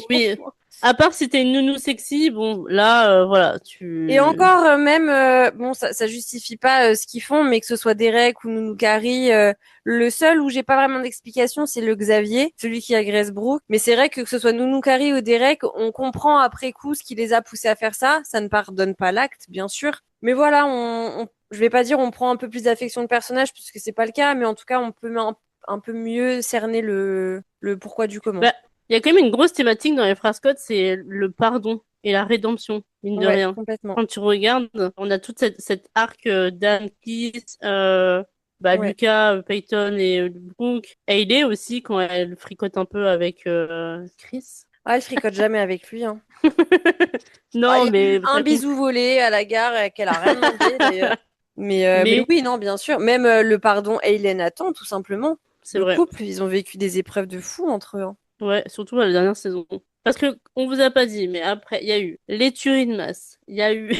Oui, Franchement. à part si t'es une nounou sexy, bon, là, voilà, Et tu... encore, même, bon, ça justifie pas ce qu'ils font, mais que ce soit Derek ou Nounou Carrie, le seul où j'ai pas vraiment d'explication, c'est le Xavier, celui qui agresse Brooke. Mais c'est vrai que ce soit Nounou Carrie ou Derek, on comprend après coup ce qui les a poussés à faire ça. Ça ne pardonne pas l'acte, bien sûr. Mais voilà, je vais pas dire on prend un peu plus d'affection de personnage, puisque c'est pas le cas, mais en tout cas, on peut un peu mieux cerner le pourquoi du comment. Bah, il y a quand même une grosse thématique dans les frères Scott, c'est le pardon et la rédemption, mine de Ouais, rien. complètement. Quand tu regardes, on a toute cette arc Dan Keith, bah, Ouais. Lucas, Peyton et Brooke. Hailey aussi, quand elle fricote un peu avec Chris. Ah, elle fricote jamais avec lui, hein. Ah, il Non, y a eu mais un t'as compris. bisou volé à la gare qu'elle a rien demandé d'ailleurs. Mais Mais oui, non, bien sûr. Même le pardon Hélène attend, tout simplement. c'est Le vrai. couple, ils ont vécu des épreuves de fou entre eux, hein. Ouais, surtout à la dernière saison. Parce que on vous a pas dit, mais après, il y a eu les tueries de masse, il y a eu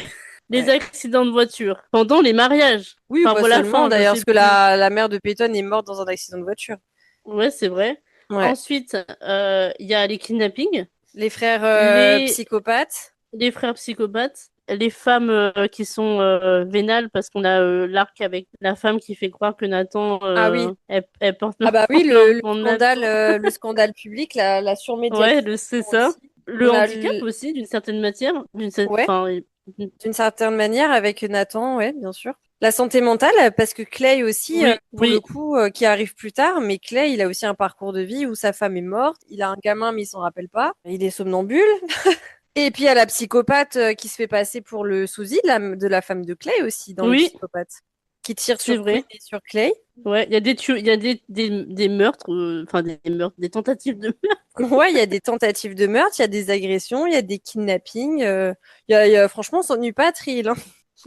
les Ouais. accidents de voiture pendant les mariages. Oui, Enfin, bah pour la seulement fin, je d'ailleurs, sais parce que plus. la mère de Peyton est morte dans un accident de voiture. Ouais, c'est vrai. Ouais. Ensuite, il y a les kidnappings, Les frères les, psychopathes. les frères psychopathes, les femmes qui sont vénales, parce qu'on a l'arc avec la femme qui fait croire que Nathan, Ah oui. elle porte Ah bah oui, l'enfant de Nathan. le scandale public, la Ouais, surmédiatisation c'est ça. aussi. Le On a handicap aussi, d'une certaine matière. ouais. Enfin, D'une certaine manière, avec Nathan, ouais, bien sûr. La santé mentale, parce que Clay aussi, oui, pour le oui. coup, qui arrive plus tard, mais Clay, il a aussi un parcours de vie où sa femme est morte, il a un gamin, mais il s'en rappelle pas, il est somnambule. Et puis, il y a la psychopathe qui se fait passer pour le sosie de la femme de Clay aussi, dans les Oui, psychopathes, qui tire c'est sur Queen vrai. et sur Clay. Ouais, il y a il y a des meurtres, enfin des meurtres, des tentatives de meurtre. Ouais, il y a des tentatives de meurtre, il y a des agressions, il y a des kidnappings. Franchement, on s'ennuie pas à Trill, hein.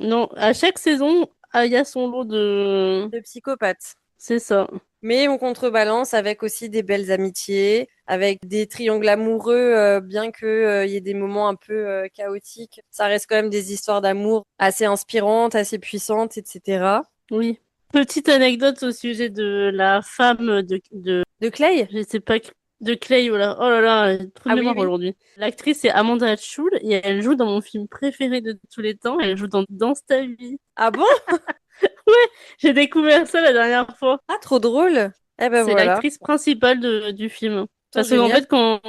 Non, à chaque saison, il y a son lot de... de psychopathe. C'est ça. Mais on contrebalance avec aussi des belles amitiés, avec des triangles amoureux, bien que y ait des moments un peu chaotiques. Ça reste quand même des histoires d'amour assez inspirantes, assez puissantes, etc. Oui. Petite anecdote au sujet de la femme De Clay? je sais pas, de Clay, voilà. Oh là là, trop de Ah oui, mémoire oui. aujourd'hui. L'actrice c'est Amanda Schul et elle joue dans mon film préféré de tous les temps. Elle joue dans Danse ta vie. Ah bon? Ouais, j'ai découvert ça la dernière fois. Ah, trop drôle. Eh ben C'est voilà. l'actrice principale du film. Putain, Parce que en génial. fait, quand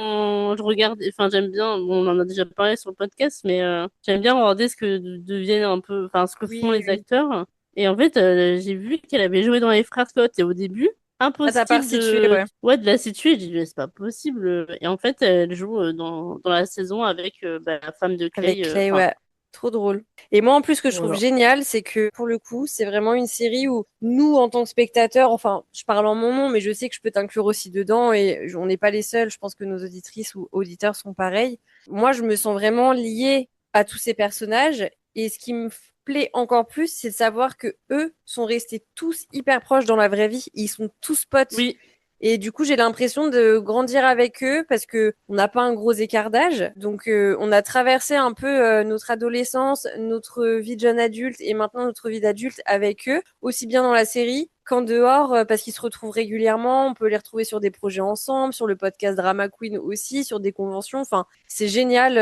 je regarde, enfin j'aime bien, bon, on en a déjà parlé sur le podcast, mais j'aime bien regarder ce que deviennent un peu, enfin ce que font Oui, les oui. acteurs. Et en fait, j'ai vu qu'elle avait joué dans Les Frères Scott et au début, Ah, t'as pas impossible resitué, ouais. ouais, de la situer. J'ai dit, mais c'est pas possible. Et en fait, elle joue dans la saison avec la femme de Avec Clay. Clay, Enfin, ouais. Trop drôle. Et moi, en plus, ce que je trouve voilà. génial, c'est que pour le coup, c'est vraiment une série où nous, en tant que spectateurs, enfin, je parle en mon nom, mais je sais que je peux t'inclure aussi dedans et on n'est pas les seuls. Je pense que nos auditrices ou auditeurs sont pareils. Moi, je me sens vraiment liée à tous ces personnages et ce qui me plaît encore plus, c'est de savoir que eux sont restés tous hyper proches dans la vraie vie. Ils sont tous potes. Oui, Et du coup, j'ai l'impression de grandir avec eux parce que on n'a pas un gros écart d'âge. Donc, on a traversé un peu notre adolescence, notre vie de jeune adulte et maintenant notre vie d'adulte avec eux, aussi bien dans la série qu'en dehors, parce qu'ils se retrouvent régulièrement. On peut les retrouver sur des projets ensemble, sur le podcast Drama Queen aussi, sur des conventions. Enfin, c'est génial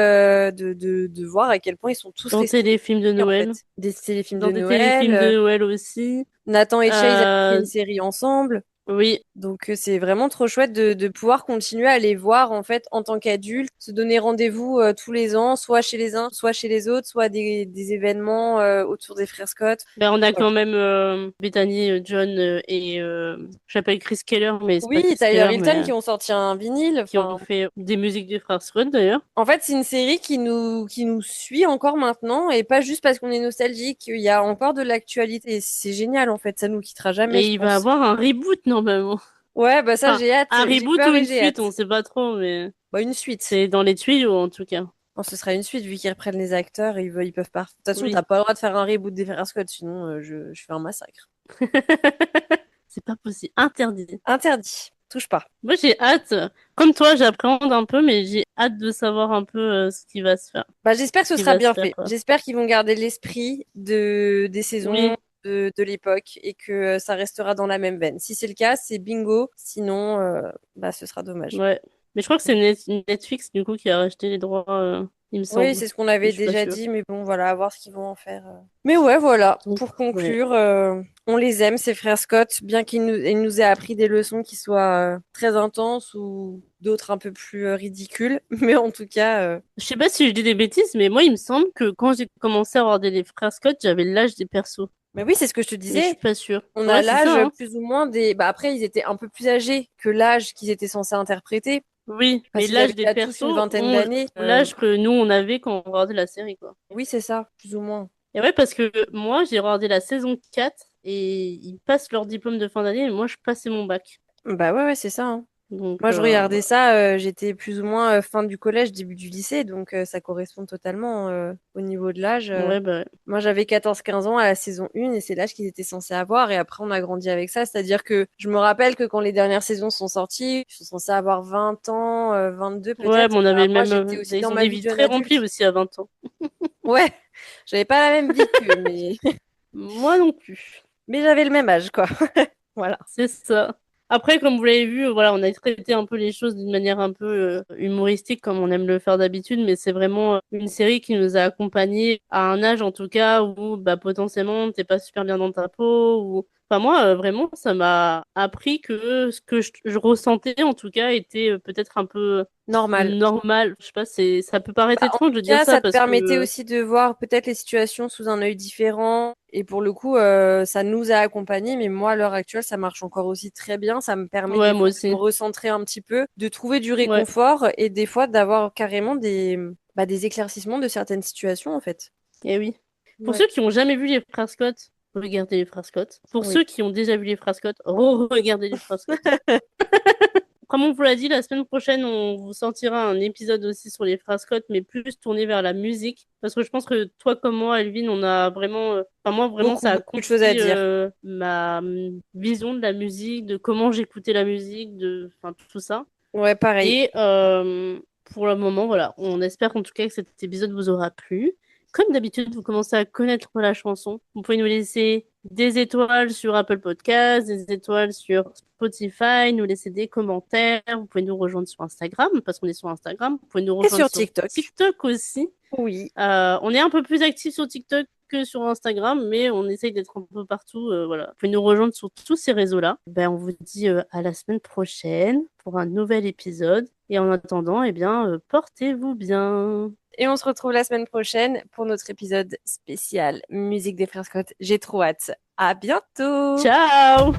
de voir à quel point ils sont tous dans restés téléfilms de unis, en Noël. fait. Des téléfilms Dans de des Noël. téléfilms de Noël aussi. Nathan et Chase avaient fait Euh, une série ensemble. oui, Donc c'est vraiment trop chouette de pouvoir continuer à les voir en fait en tant qu'adultes, se donner rendez-vous tous les ans, soit chez les uns, soit chez les autres, soit des événements autour des frères Scott. ben, on a Voilà. quand même Bethany, John et j'appelle Chris Keller, mais c'est pas Oui, Chris Tyler Keller, mais Hilton qui ont sorti un vinyle. qui ont Enfin, fait des musiques des frères Scott d'ailleurs. en fait, c'est une série qui nous suit encore maintenant et pas juste parce qu'on est nostalgique. Il y a encore de l'actualité. Et c'est génial en fait. Ça nous quittera jamais, Et je il va pense. avoir un reboot normalement. Ouais, bah ça Enfin, j'ai hâte. un J'ai reboot ou peur et une j'ai suite, on hâte. sait pas trop, mais Bah une suite. c'est dans les tuyaux en tout cas. Bon, ce sera une suite vu qu'ils reprennent les acteurs et ils peuvent pas. De toute façon, Oui. t'as pas le droit de faire un reboot des Frères Scott, sinon je fais un massacre. C'est pas possible, interdit. Interdit. Touche pas. Moi j'ai hâte, comme toi j'appréhende un peu, mais j'ai hâte de savoir un peu ce qui va se faire. Bah, j'espère que Ce ce qui sera va se bien faire, fait. quoi. J'espère qu'ils vont garder l'esprit des saisons, Oui, de l'époque et que ça restera dans la même veine. Si c'est le cas, c'est bingo. Sinon, bah, ce sera dommage. ouais. Mais je crois que c'est Netflix du coup qui a racheté les droits, il me Oui, semble. c'est ce qu'on Mais avait je suis pas déjà sûre. dit, mais bon, voilà, à voir ce qu'ils vont en faire. Mais ouais, voilà. Donc, Pour ouais. conclure, on les aime, ces frères Scott, bien qu'ils nous aient appris des leçons qui soient très intenses ou d'autres un peu plus ridicules. Mais en tout cas, Je sais pas si je dis des bêtises, mais moi il me semble que quand j'ai commencé à regarder les frères Scott, j'avais l'âge des persos. mais oui, c'est ce que je te Mais je suis disais. pas sûre. On a Ouais, c'est ça, l'âge hein. plus ou moins des. Bah après, ils étaient un peu plus âgés que l'âge qu'ils étaient censés interpréter, Oui, mais parce qu'ils avaient l'âge des déjà tous une persos vingtaine ont d'années. l'âge que nous on avait quand on regardait la série, quoi. Oui, c'est ça, plus ou moins. Et ouais, parce que moi j'ai regardé la saison 4 et ils passent leur diplôme de fin d'année et moi je passais mon bac. Bah ouais, ouais, c'est ça, hein. Donc Moi, je regardais voilà. ça, j'étais plus ou moins fin du collège, début du lycée, donc ça correspond totalement au niveau de l'âge. Ouais, bah ouais. Moi, j'avais 14-15 ans à la saison 1 et c'est l'âge qu'ils étaient censés avoir. Et après, on a grandi avec ça. C'est-à-dire que je me rappelle que quand les dernières saisons sont sorties, ils sont censés avoir 20 ans, 22 Ouais, peut-être. mais on Bah, avait le moi, même. j'étais aussi dans Ils ont ma des vie de vies jeune très remplies adulte. aussi à 20 ans. Ouais, j'avais pas la même vie qu'eux, mais, Moi non plus. mais j'avais le même âge, quoi. Voilà. C'est ça. Après, comme vous l'avez vu, voilà, on a traité un peu les choses d'une manière un peu humoristique, comme on aime le faire d'habitude, mais c'est vraiment une série qui nous a accompagnés à un âge, en tout cas, où bah, potentiellement t'es pas super bien dans ta peau. Ou... Enfin, moi, vraiment, ça m'a appris que ce que je ressentais, en tout cas, était peut-être un peu Normal. normal. Je sais pas, ça peut paraître Bah, en étrange tout de dire cas, ça ça te parce permettait que, aussi de voir peut-être les situations sous un œil différent. Et pour le coup, ça nous a accompagnés. Mais moi, à l'heure actuelle, ça marche encore aussi très bien. Ça me permet ouais, des moi fois de me aussi. recentrer un petit peu, de trouver du Ouais, réconfort et des fois d'avoir carrément des éclaircissements de certaines situations, en fait. et oui. Pour Ouais. ceux qui ont jamais vu les frères Scott, regardez les frères Scott. Pour Oui. ceux qui ont déjà vu les frères Scott, regardez les frères Scott. Comme on vous l'a dit, la semaine prochaine, on vous sortira un épisode aussi sur les frères Scott, mais plus tourné vers la musique. Parce que je pense que toi comme moi, Elvin, on a vraiment... Enfin, moi, vraiment, Beaucoup, ça a beaucoup de choses à construit dire. ma vision de la musique, de comment j'écoutais la musique, enfin, tout ça. Ouais, pareil. Et pour le moment, voilà, on espère en tout cas que cet épisode vous aura plu. Comme d'habitude, vous commencez à connaître la chanson. Vous pouvez nous laisser des étoiles sur Apple Podcasts, des étoiles sur Spotify, nous laisser des commentaires. Vous pouvez nous rejoindre sur Instagram, parce qu'on est sur Instagram. Vous pouvez nous Et rejoindre sur sur TikTok. TikTok aussi. Oui. On est un peu plus actifs sur TikTok que sur Instagram, mais on essaye d'être un peu partout. Voilà. Vous pouvez nous rejoindre sur tous ces réseaux-là. Ben, on vous dit à la semaine prochaine pour un nouvel épisode. Et en attendant, eh bien, portez-vous bien. Et on se retrouve la semaine prochaine pour notre épisode spécial musique des frères Scott. J'ai trop hâte. À bientôt! Ciao!